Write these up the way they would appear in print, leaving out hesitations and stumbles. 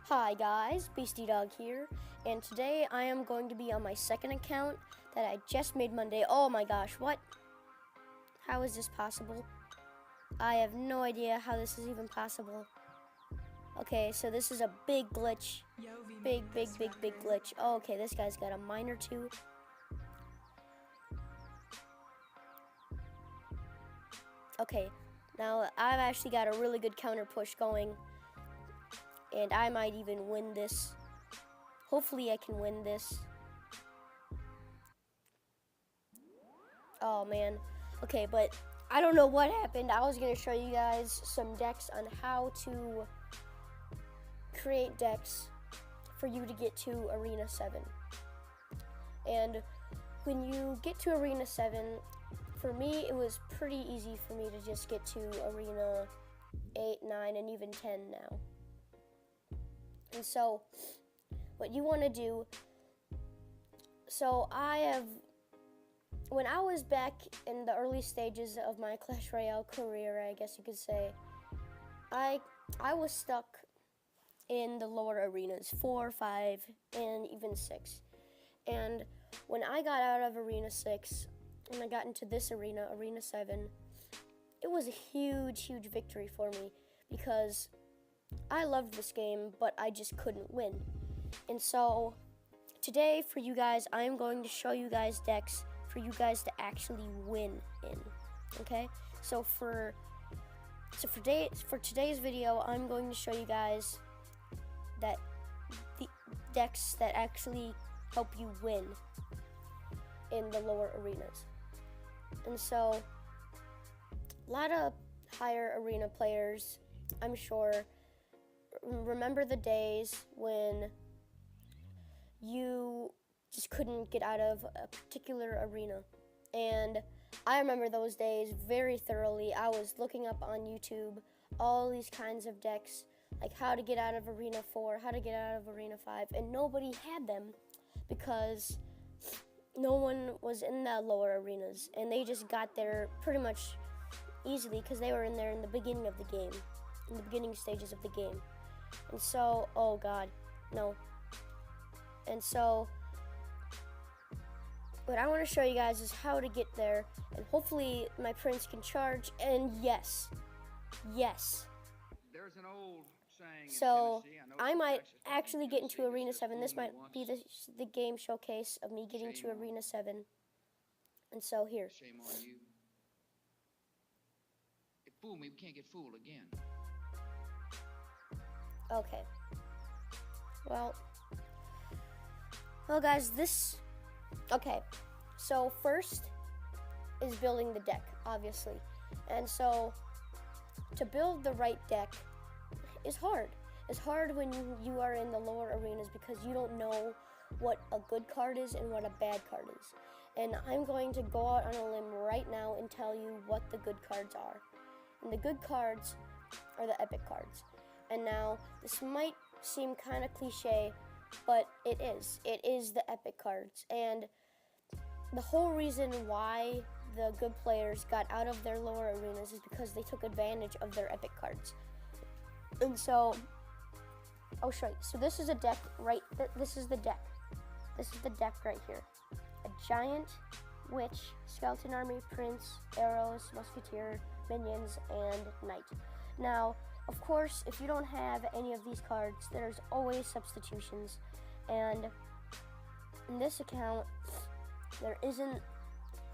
Hi guys, Beastie Dog here, and today I am going to be on my second account that I just made Monday. Oh my gosh, what? How is this possible? I have no idea how this is even possible. Okay, so this is a big glitch. Big glitch. Oh, okay, this guy's got a miner too. Okay, now I've actually got a really good counter push going, and I might even win this. Hopefully I can win this. Oh man. Okay, but I don't know what happened. I was going to show you guys some decks on how to create decks for you to get to Arena 7. And when you get to Arena 7, for me, it was pretty easy for me to just get to Arena 8, 9, and even 10 now. And so, what you want to do, when I was back in the early stages of my Clash Royale career, I guess you could say, I was stuck in the lower arenas, 4, 5, and even 6. And when I got out of Arena 6, and I got into this arena, Arena 7, it was a huge victory for me because I loved this game, but I just couldn't win. And so, today for you guys, I am going to show you guys decks for you guys to actually win in, okay? So for today's video, I'm going to show you guys that the decks that actually help you win in the lower arenas. And so, a lot of higher arena players, I'm sure, remember the days when you just couldn't get out of a particular arena. And I remember those days very thoroughly. I was looking up on YouTube all these kinds of decks, like how to get out of Arena 4, how to get out of Arena 5, and nobody had them because no one was in the lower arenas, and they just got there pretty much easily because they were in there in the beginning of the game, in the beginning stages of the game. And so, oh god, no. And so, what I want to show you guys is how to get there, and hopefully my prince can charge, and yes. There's an old saying So, in Tennessee, I might Texas, actually get into Tennessee, Arena that says, 7. This "Fool me might be once, the game showcase of me getting to shame on Arena 7. And so, here. Shame on you. It fooled me, we can't get fooled again." Okay. Well, guys, okay. So, first is building the deck, obviously. And so, to build the right deck is hard. It's hard when you are in the lower arenas because you don't know what a good card is and what a bad card is. And I'm going to go out on a limb right now and tell you what the good cards are. And the good cards are the epic cards. And now, this might seem kind of cliche, but it is. It is the epic cards. And the whole reason why the good players got out of their lower arenas is because they took advantage of their epic cards. And so, I'll show you. So this is a deck this is the deck. This is the deck right here. A giant, witch, skeleton army, prince, arrows, musketeer, minions, and knight. Now, of course, if you don't have any of these cards, there's always substitutions. And in this account,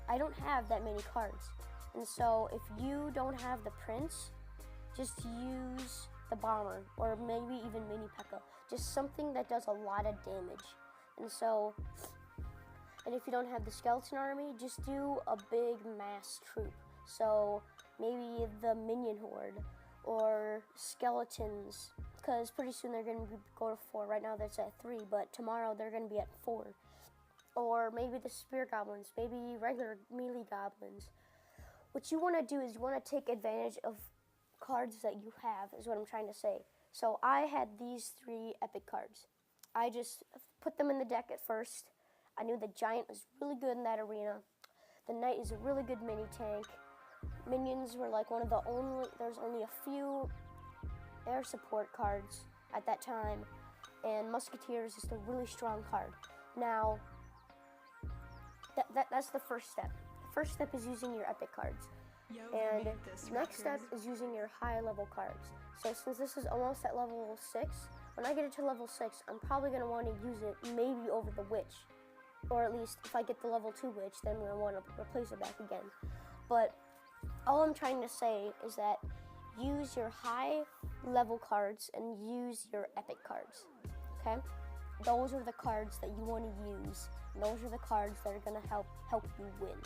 I don't have that many cards. And so if you don't have the prince, just use the bomber or maybe even mini P.E.K.K.A. Just something that does a lot of damage. And if you don't have the skeleton army, just do a big mass troop. So maybe the minion horde or skeletons, because pretty soon they're going to go to 4. Right now that's at 3, but tomorrow they're going to be at 4. Or maybe the spear goblins, maybe regular melee goblins. What you want to do is you want to take advantage of cards that you have, is what I'm trying to say. So I had these 3 epic cards. I just put them in the deck at first. I knew the giant was really good in that arena. The knight is a really good mini tank. Minions were like there's only a few air support cards. at that time, and Musketeer is just a really strong card. Now, that's the first step. The first step is using your epic cards. And the next step is using your high level cards. So since this is almost at level 6, when I get it to level 6, I'm probably going to want to use it maybe over the Witch. Or at least if I get the level 2 Witch, then I'm going to want to replace it back again. But all I'm trying to say is that use your high level cards and use your epic cards. Okay? Those are the cards that you want to use. And those are the cards that are going to help you win.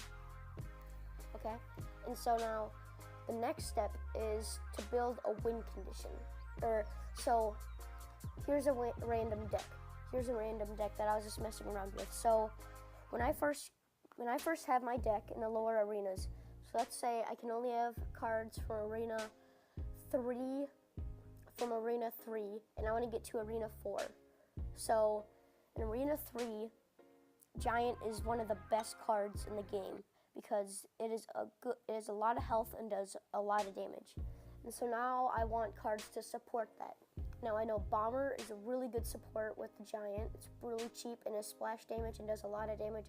Okay? And so now the next step is to build a win condition. So here's a random deck. Here's a random deck that I was just messing around with. So when I first have my deck in the lower arenas, so let's say I can only have cards from arena 3, and I want to get to arena 4. So in arena 3, Giant is one of the best cards in the game because it is a lot of health and does a lot of damage. And so now I want cards to support that. Now I know Bomber is a really good support with the Giant. It's really cheap and has splash damage and does a lot of damage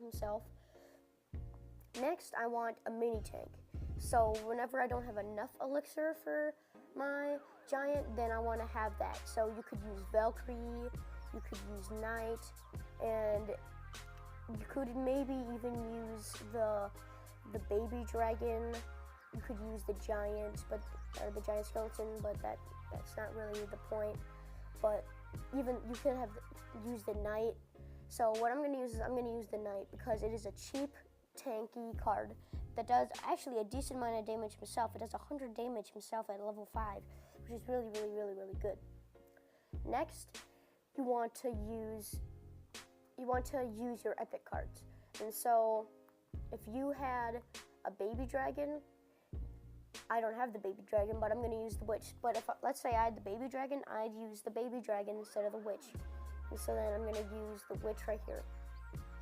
himself. Next, I want a mini tank. So whenever I don't have enough elixir for my Giant, then I want to have that. So you could use Valkyrie, you could use Knight, and you could maybe even use the baby dragon. You could use the giant, or the giant skeleton, but that's not really the point. But even you could have use the knight. So what I'm going to use is I'm going to use the knight because it is a cheap, tanky card that does actually a decent amount of damage himself. It does 100 damage himself at level 5, which is really, really, really, really good. Next, you want to use your epic cards. And so if you had a baby dragon, I don't have the baby dragon, but I'm going to use the witch. But let's say I had the baby dragon, I'd use the baby dragon instead of the witch. And so then I'm going to use the witch right here.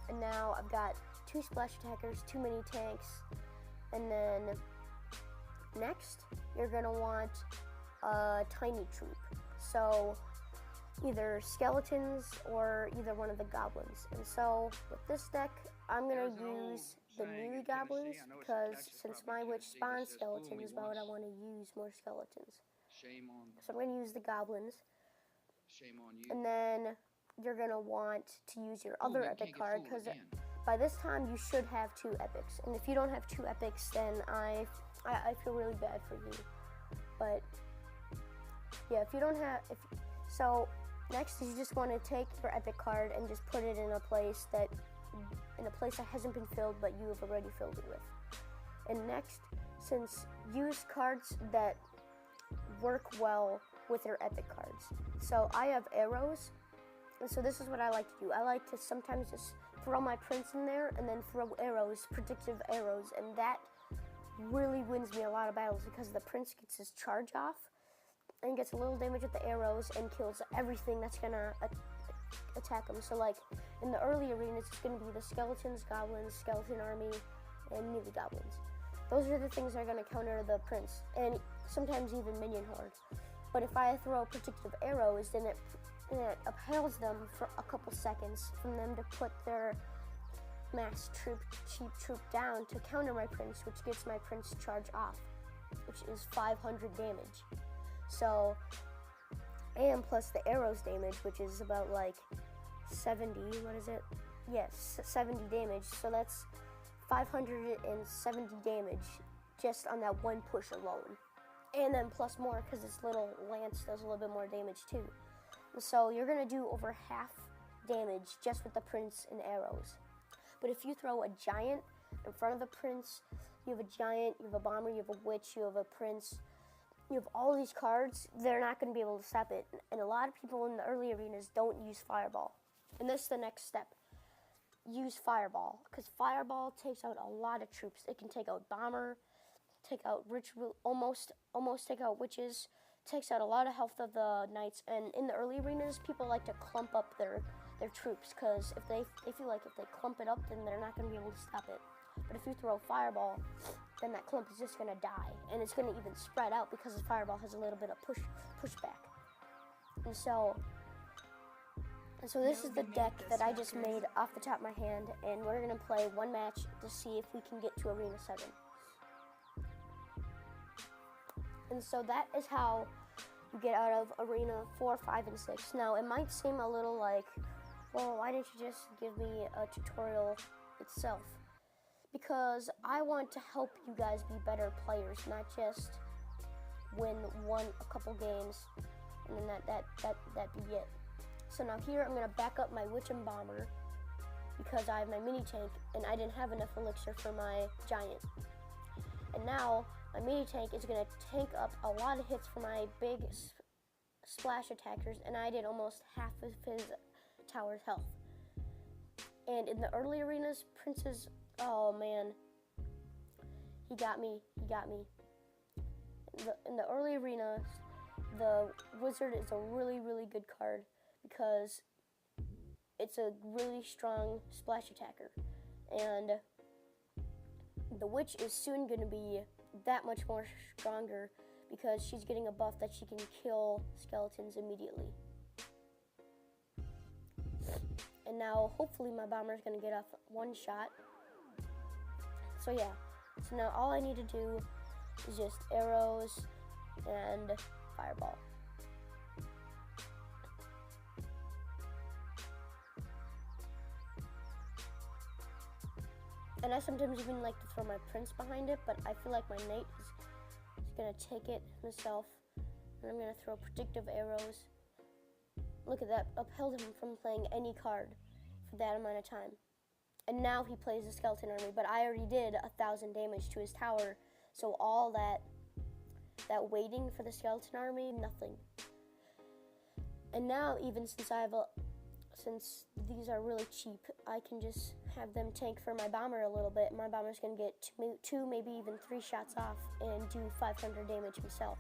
And now I've got 2 splash attackers, 2 mini tanks. And then next, you're going to want a tiny troop. So either skeletons or either one of the goblins. And so with this deck, I'm going to use the melee goblins because since my witch spawns skeletons, why would I want to use more skeletons? So I'm going to use the goblins. Shame on you. And then you're going to want to use your other epic card because by this time you should have 2 epics. And if you don't have 2 epics, then I feel really bad for you. But yeah, if you don't have... So next is you just want to take your epic card and just put it in a place that hasn't been filled but you have already filled it with. And next, since use cards that work well with your epic cards. So I have arrows, and so this is what I like to do. I like to sometimes just throw my prince in there and then throw arrows, predictive arrows, and that really wins me a lot of battles because the prince gets his charge off and gets a little damage with the arrows and kills everything that's gonna attack him. So like in the early arenas, it's gonna be the skeletons, goblins, skeleton army, and melee goblins. Those are the things that are gonna counter the prince, and sometimes even minion horde. But if I throw predictive arrows, then it upheld them for a couple seconds from them to put their mass cheap troop down to counter my prince, which gets my prince charge off, which is 500 damage. So, and plus the arrows damage, which is about like 70, what is it? Yes, 70 damage. So that's 570 damage just on that one push alone. And then plus more because this little lance does a little bit more damage too. So you're going to do over half damage just with the prince and arrows. But if you throw a giant in front of the prince, you have a giant, you have a bomber, you have a witch, you have a prince, you have all these cards, they're not going to be able to stop it. And a lot of people in the early arenas don't use Fireball. And this is the next step. Use Fireball, because Fireball takes out a lot of troops. It can take out Bomber, take out almost take out witches, takes out a lot of health of the knights. And in the early arenas, people like to clump up their troops, because if they feel like if they clump it up, then they're not going to be able to stop it. But if you throw Fireball, then that clump is just going to die, and it's going to even spread out because the Fireball has a little bit of pushback. And so this is the deck that I just made off the top of my hand, and we're gonna play one match to see if we can get to Arena 7. And so that is how you get out of Arena 4, 5, and 6. Now, it might seem a little like, well, why didn't you just give me a tutorial itself? Because I want to help you guys be better players, not just win a couple games, and then that be it. So now here I'm gonna back up my Witch and Bomber because I have my mini tank and I didn't have enough elixir for my giant. And now my mini tank is gonna tank up a lot of hits for my big splash attackers, and I did almost half of his tower's health. And in the early arenas, Prince's, oh man, he got me. In the early arenas, the Wizard is a really, really good card because it's a really strong splash attacker. And the Witch is soon going to be that much more stronger because she's getting a buff that she can kill skeletons immediately. And now hopefully my bomber is going to get off one shot. So yeah, so now all I need to do is just arrows and fireball. And I sometimes even like to throw my Prince behind it, but I feel like my Knight is going to take it himself. And I'm going to throw predictive arrows. Look at that, upheld him from playing any card for that amount of time. And now he plays the Skeleton Army, but I already did 1,000 damage to his tower, so all that waiting for the Skeleton Army, nothing. And now, even since these are really cheap, I can just have them tank for my bomber a little bit. My bomber's gonna get two, maybe even 3 shots off and do 500 damage himself.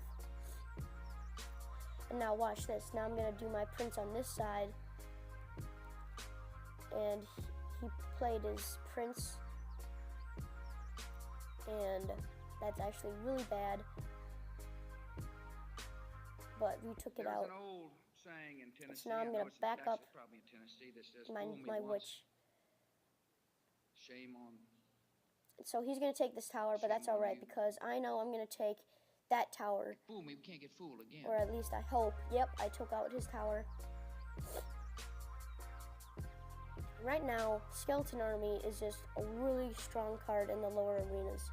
And now watch this. Now I'm gonna do my Prince on this side, and he played his Prince, and that's actually really bad, but we took it out. There's an old saying in Tennessee. So now I'm gonna back up probably in Tennessee that says, my "Fool me once, Witch. Shame on." So he's gonna take this tower, but that's all right because I know I'm gonna take that tower, Fool me, we can't get fooled again. or at least I hope. Yep, I took out his tower. Right now, Skeleton Army is just a really strong card in the lower arenas.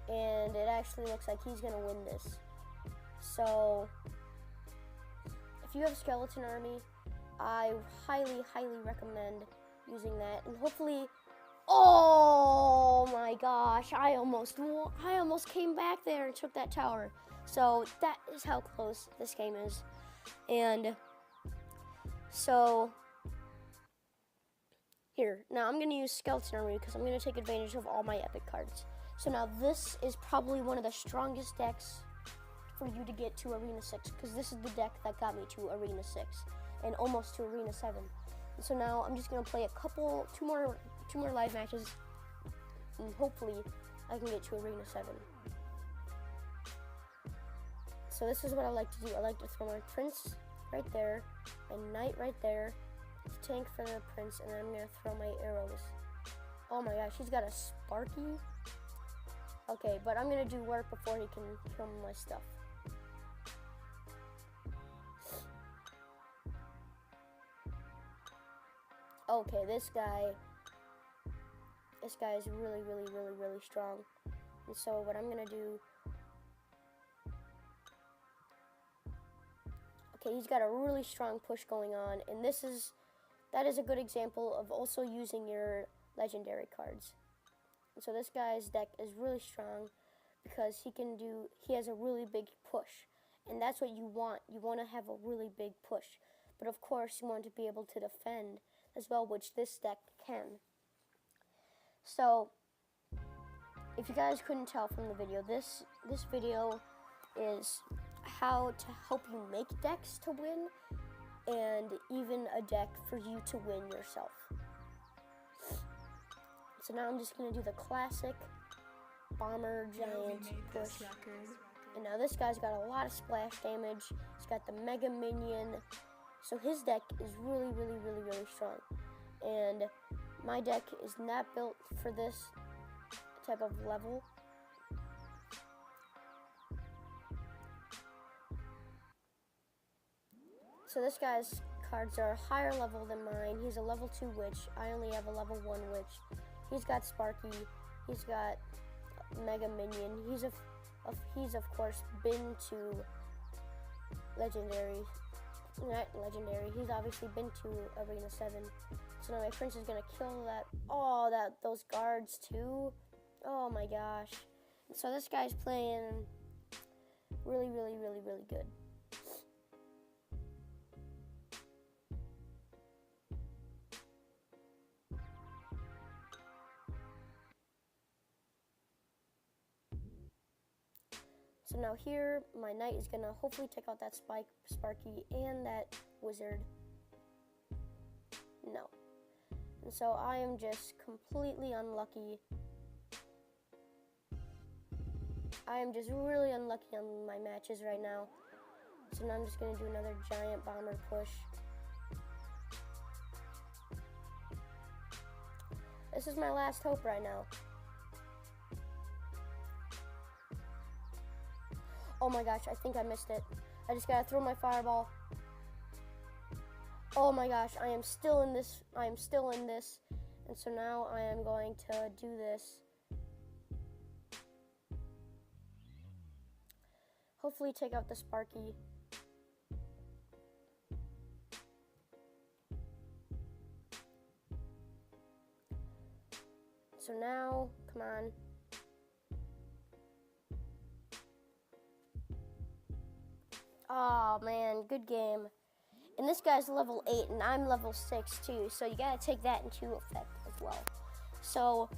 And it actually looks like he's going to win this. So, if you have Skeleton Army, I highly, highly recommend using that. And hopefully, oh my gosh, I almost came back there and took that tower. So, that is how close this game is. And so here, now I'm going to use Skeleton Army because I'm going to take advantage of all my epic cards. So now this is probably one of the strongest decks for you to get to Arena 6 because this is the deck that got me to Arena 6 and almost to Arena 7. And so now I'm just going to play two more live matches, and hopefully I can get to Arena 7. So this is what I like to do. I like to throw my Prince right there, my Knight right there, to tank for the Prince, and then I'm going to throw my arrows. Oh my gosh, he's got a Sparky. Okay, but I'm going to do work before he can kill my stuff. Okay, this guy is really, really, really, really strong. And so what I'm going to do... Okay, he's got a really strong push going on, and that is a good example of also using your legendary cards. And so this guy's deck is really strong because he has a really big push, and that's what you want. You want to have a really big push, but of course you want to be able to defend as well, which this deck can. So if you guys couldn't tell from the video, this video is how to help you make decks to win, and even a deck for you to win yourself. So now I'm just going to do the classic bomber giant push. And now this guy's got a lot of splash damage. He's got the Mega Minion. So his deck is really, really, really, really strong. And my deck is not built for this type of level. So this guy's cards are higher level than mine. He's a level 2 witch. I only have a level 1 witch. He's got Sparky. He's got Mega Minion. He's of course been to Legendary. Not Legendary. He's obviously been to Arena 7. So now my prince is gonna kill that. Oh, those guards too. Oh my gosh. So this guy's playing really, really, really, really good. So now here, my knight is gonna hopefully take out that Sparky and that wizard. No. And so I am just completely unlucky. I am just really unlucky on my matches right now. So now I'm just gonna do another giant bomber push. This is my last hope right now. Oh my gosh, I think I missed it. I just gotta throw my fireball. Oh my gosh, I am still in this. I am still in this. And so now I am going to do this. Hopefully take out the Sparky. So now, come on. Oh man, good game. And this guy's level 8 and I'm level 6 too, so you gotta take that into effect as well. So,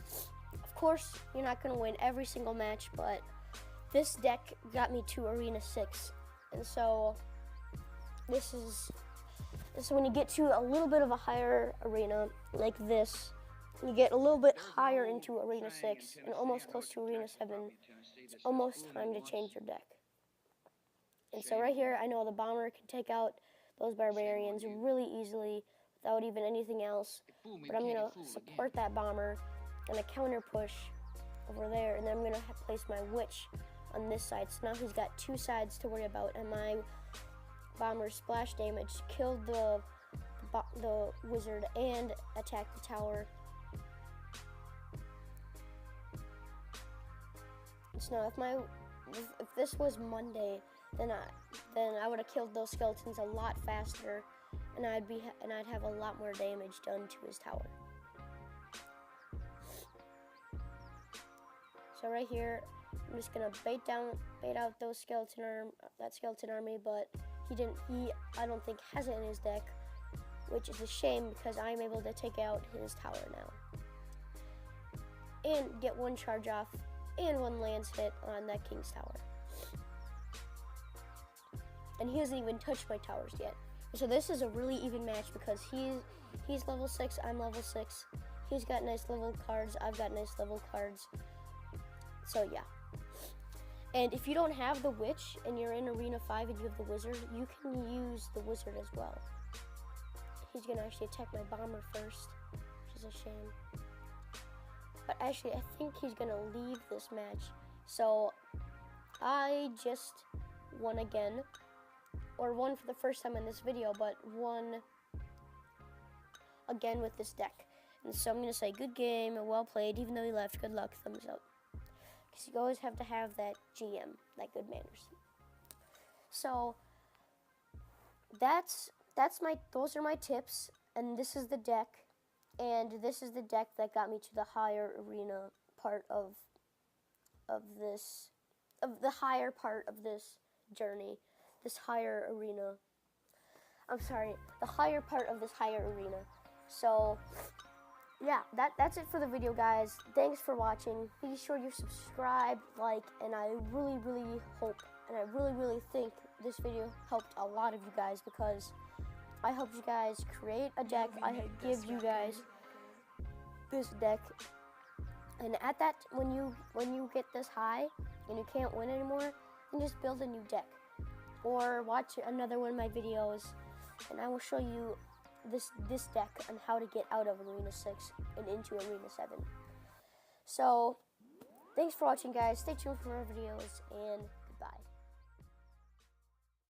of course, you're not gonna win every single match, but this deck got me to Arena 6. And so, so when you get to a little bit of a higher arena, like this, you get a little bit higher into Arena 6 and almost close to Arena 7, it's almost time to change your deck. And so right here, I know the bomber can take out those barbarians really easily without even anything else. But I'm going to support that bomber and a counter push over there. And then I'm going to place my witch on this side. So now he's got two sides to worry about. And my bomber's splash damage killed the wizard and attacked the tower. So now if this was Monday, then I would have killed those skeletons a lot faster, and I'd have a lot more damage done to his tower. So right here, I'm just gonna bait out those that skeleton army, but I don't think has it in his deck, which is a shame because I'm able to take out his tower now and get one charge off and one lance hit on that king's tower. And he hasn't even touched my towers yet. So this is a really even match because he's level 6, I'm level 6. He's got nice level cards, I've got nice level cards. So yeah. And if you don't have the witch and you're in Arena 5 and you have the wizard, you can use the wizard as well. He's gonna actually attack my bomber first, which is a shame. But actually, I think he's gonna leave this match. So I just won again. Or won for the first time in this video, but won again with this deck. And so I'm going to say good game and well played, even though he left. Good luck, thumbs up. Because you always have to have that GM, that good manners. So those are my tips, and this is the deck. And this is the deck that got me to the higher arena part of the higher part of this journey. This higher arena. I'm sorry, the higher part of this higher arena. So, yeah, that's it for the video, guys. Thanks for watching. Be sure you subscribe, like, and I really, really hope, and I really, really think this video helped a lot of you guys because I helped you guys create a deck. I give you guys this deck, and at that, when you get this high and you can't win anymore, and just build a new deck. Or watch another one of my videos, and I will show you this deck and how to get out of Arena 6 and into Arena 7. So, thanks for watching, guys. Stay tuned for more videos, and goodbye.